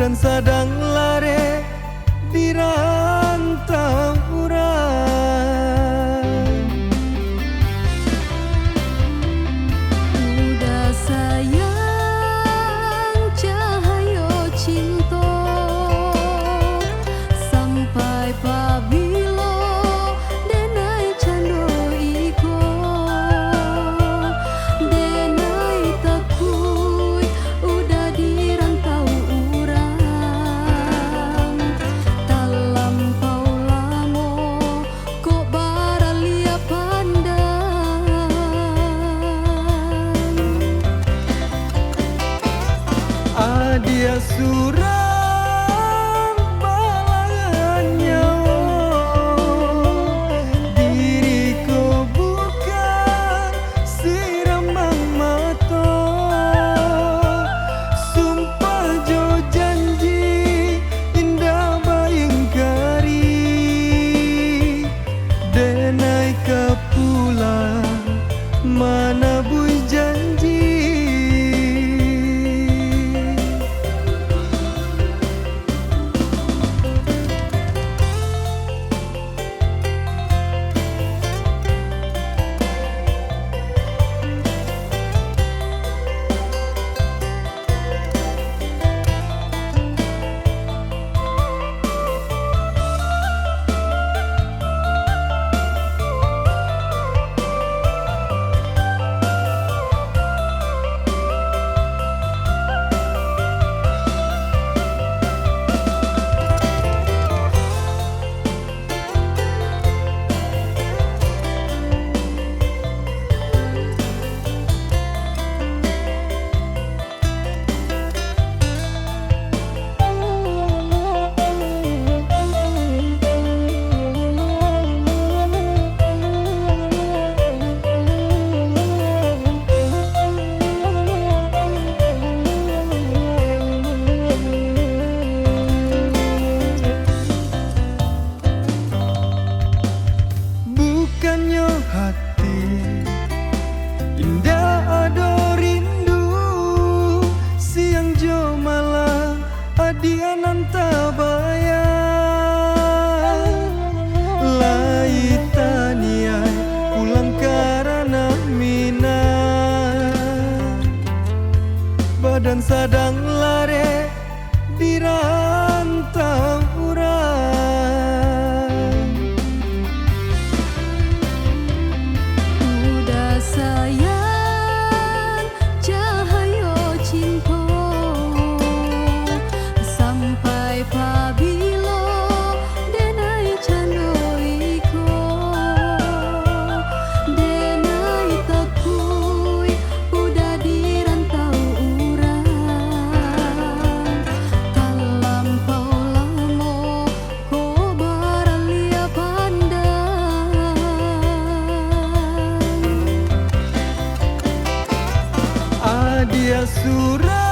badan sadang lare di rantau urang. Udah sayang cahayo cinta sampai pabilo denai cando iko denai takui udah di rantau urang talampau lamo kok baralia pandang. Adia suram balangan nyawa, diriku bukan siraman mata. Sumpah jo janji indah bayangkari, denai kepulang mana bui janji. Bukannya hati indah ada rindu, siang jo malam adianan tabayang. Lai taniai pulang karena minat, badan sadang lare di rantau urang. Udah sayang cahayo cinta sampai pabilo denai cando iko denai takui udah di rantau urang talampau lamo ko baralia pandang. Adia suram